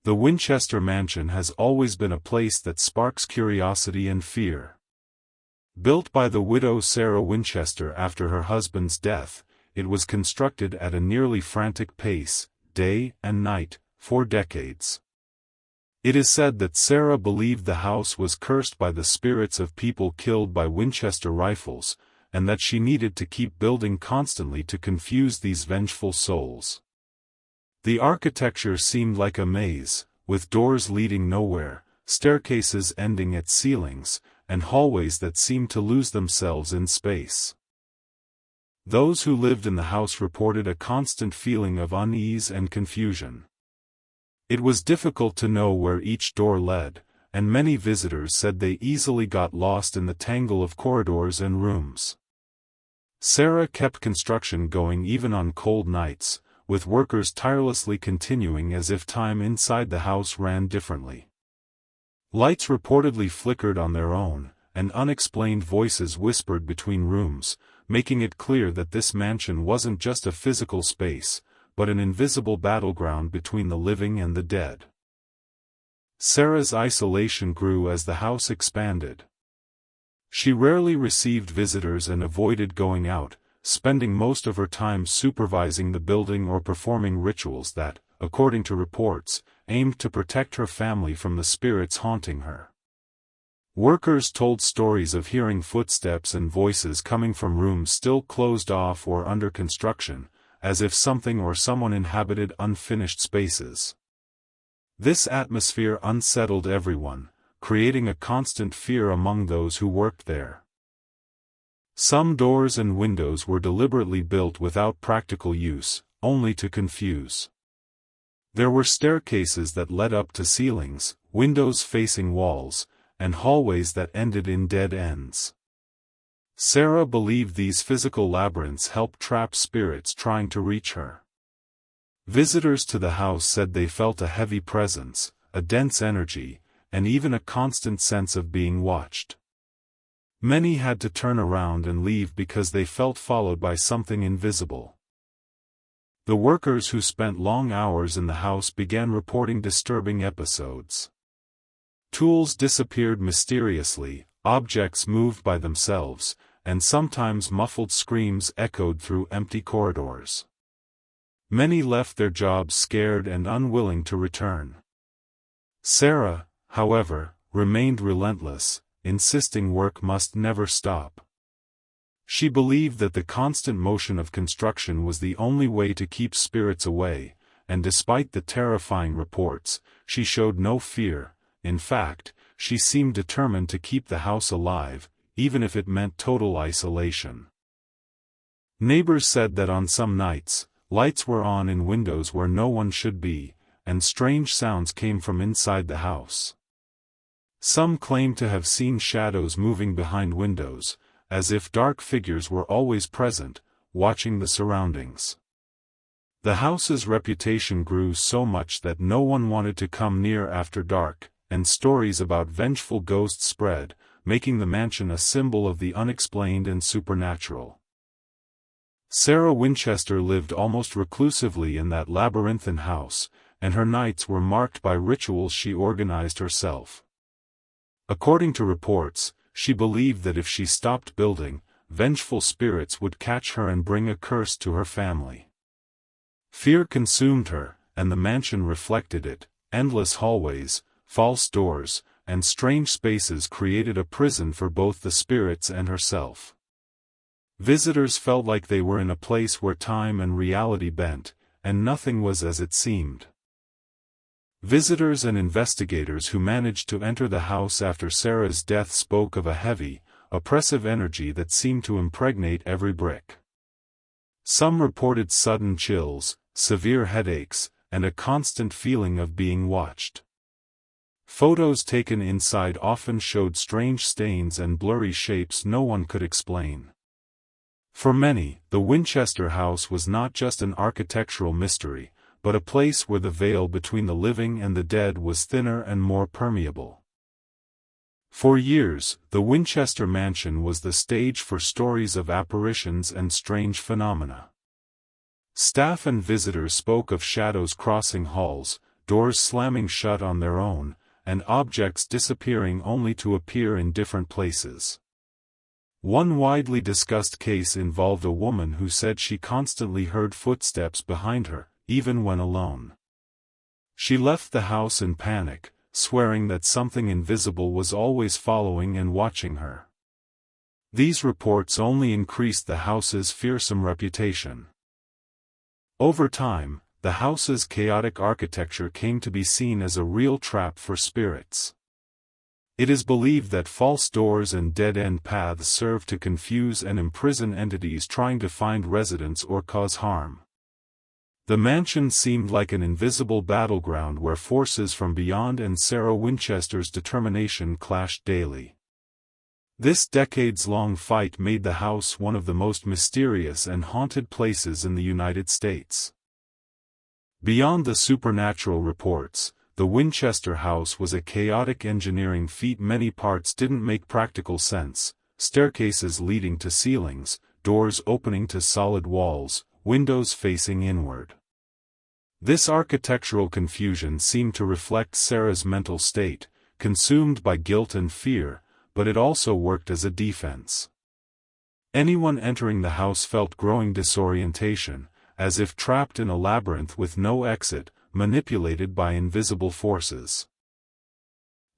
The Winchester mansion has always been a place that sparks curiosity and fear. Built by the widow Sarah Winchester after her husband's death, it was constructed at a nearly frantic pace, day and night, for decades. It is said that Sarah believed the house was cursed by the spirits of people killed by Winchester rifles, and that she needed to keep building constantly to confuse these vengeful souls. The architecture seemed like a maze, with doors leading nowhere, staircases ending at ceilings, and hallways that seemed to lose themselves in space. Those who lived in the house reported a constant feeling of unease and confusion. It was difficult to know where each door led, and many visitors said they easily got lost in the tangle of corridors and rooms. Sarah kept construction going even on cold nights, with workers tirelessly continuing as if time inside the house ran differently. Lights reportedly flickered on their own, and unexplained voices whispered between rooms, making it clear that this mansion wasn't just a physical space, but an invisible battleground between the living and the dead. Sarah's isolation grew as the house expanded. She rarely received visitors and avoided going out, spending most of her time supervising the building or performing rituals that, according to reports, aimed to protect her family from the spirits haunting her. Workers told stories of hearing footsteps and voices coming from rooms still closed off or under construction, as if something or someone inhabited unfinished spaces. This atmosphere unsettled everyone, creating a constant fear among those who worked there. Some doors and windows were deliberately built without practical use, only to confuse. There were staircases that led up to ceilings, windows facing walls, and hallways that ended in dead ends. Sarah believed these physical labyrinths helped trap spirits trying to reach her. Visitors to the house said they felt a heavy presence, a dense energy, and even a constant sense of being watched. Many had to turn around and leave because they felt followed by something invisible. The workers who spent long hours in the house began reporting disturbing episodes. Tools disappeared mysteriously, objects moved by themselves, and sometimes muffled screams echoed through empty corridors. Many left their jobs scared and unwilling to return. Sarah, however, remained relentless, insisting work must never stop. She believed that the constant motion of construction was the only way to keep spirits away, and despite the terrifying reports, she showed no fear. In fact, she seemed determined to keep the house alive, even if it meant total isolation. Neighbors said that on some nights, lights were on in windows where no one should be, and strange sounds came from inside the house. Some claimed to have seen shadows moving behind windows, as if dark figures were always present, watching the surroundings. The house's reputation grew so much that no one wanted to come near after dark, and stories about vengeful ghosts spread, making the mansion a symbol of the unexplained and supernatural. Sarah Winchester lived almost reclusively in that labyrinthine house, and her nights were marked by rituals she organized herself. According to reports, she believed that if she stopped building, vengeful spirits would catch her and bring a curse to her family. Fear consumed her, and the mansion reflected it. Endless hallways, false doors, and strange spaces created a prison for both the spirits and herself. Visitors felt like they were in a place where time and reality bent, and nothing was as it seemed. Visitors and investigators who managed to enter the house after Sarah's death spoke of a heavy, oppressive energy that seemed to impregnate every brick. Some reported sudden chills, severe headaches, and a constant feeling of being watched. Photos taken inside often showed strange stains and blurry shapes no one could explain. For many, the Winchester house was not just an architectural mystery, but a place where the veil between the living and the dead was thinner and more permeable. For years, the Winchester mansion was the stage for stories of apparitions and strange phenomena. Staff and visitors spoke of shadows crossing halls, doors slamming shut on their own, and objects disappearing only to appear in different places. One widely discussed case involved a woman who said she constantly heard footsteps behind her, even when alone. She left the house in panic, swearing that something invisible was always following and watching her. These reports only increased the house's fearsome reputation. Over time, the house's chaotic architecture came to be seen as a real trap for spirits. It is believed that false doors and dead-end paths serve to confuse and imprison entities trying to find residents or cause harm. The mansion seemed like an invisible battleground where forces from beyond and Sarah Winchester's determination clashed daily. This decades-long fight made the house one of the most mysterious and haunted places in the United States. Beyond the supernatural reports, the Winchester house was a chaotic engineering feat. Many parts didn't make practical sense: staircases leading to ceilings, doors opening to solid walls, windows facing inward. This architectural confusion seemed to reflect Sarah's mental state, consumed by guilt and fear, but it also worked as a defense. Anyone entering the house felt growing disorientation, as if trapped in a labyrinth with no exit, manipulated by invisible forces.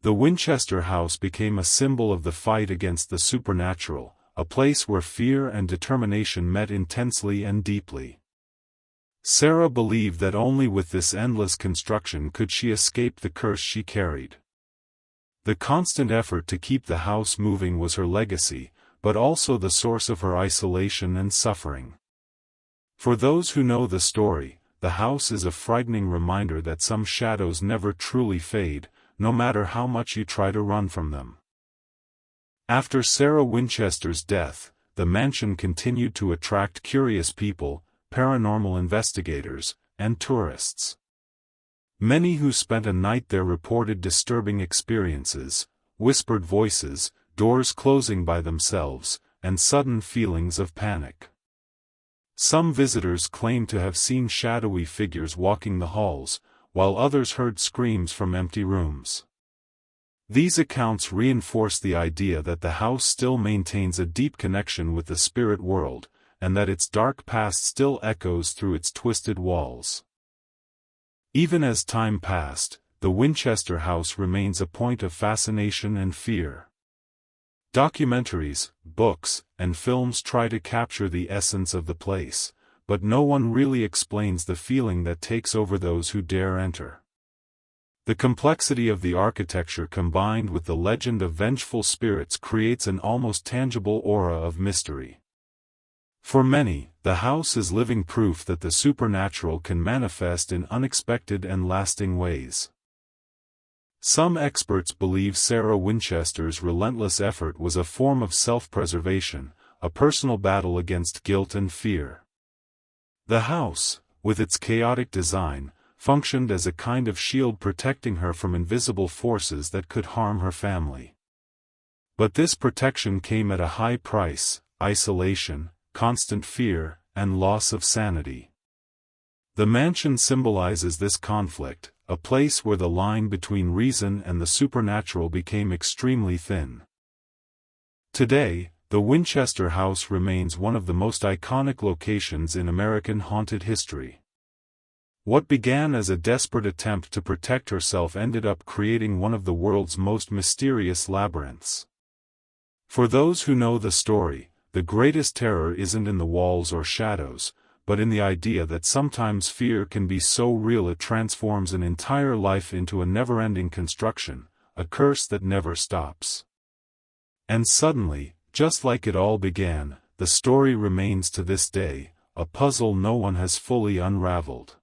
The Winchester house became a symbol of the fight against the supernatural, a place where fear and determination met intensely and deeply. Sarah believed that only with this endless construction could she escape the curse she carried. The constant effort to keep the house moving was her legacy, but also the source of her isolation and suffering. For those who know the story, the house is a frightening reminder that some shadows never truly fade, no matter how much you try to run from them. After Sarah Winchester's death, the mansion continued to attract curious people, paranormal investigators, and tourists. Many who spent a night there reported disturbing experiences, whispered voices, doors closing by themselves, and sudden feelings of panic. Some visitors claimed to have seen shadowy figures walking the halls, while others heard screams from empty rooms. These accounts reinforce the idea that the house still maintains a deep connection with the spirit world, and that its dark past still echoes through its twisted walls. Even as time passed, the Winchester house remains a point of fascination and fear. Documentaries, books, and films try to capture the essence of the place, but no one really explains the feeling that takes over those who dare enter. The complexity of the architecture combined with the legend of vengeful spirits creates an almost tangible aura of mystery. For many, the house is living proof that the supernatural can manifest in unexpected and lasting ways. Some experts believe Sarah Winchester's relentless effort was a form of self-preservation, a personal battle against guilt and fear. The house, with its chaotic design, functioned as a kind of shield protecting her from invisible forces that could harm her family. But this protection came at a high price: isolation, constant fear, and loss of sanity. The mansion symbolizes this conflict, a place where the line between reason and the supernatural became extremely thin. Today, the Winchester house remains one of the most iconic locations in American haunted history. What began as a desperate attempt to protect herself ended up creating one of the world's most mysterious labyrinths. For those who know the story, the greatest terror isn't in the walls or shadows, but in the idea that sometimes fear can be so real it transforms an entire life into a never-ending construction, a curse that never stops. And suddenly, just like it all began, the story remains to this day, a puzzle no one has fully unraveled.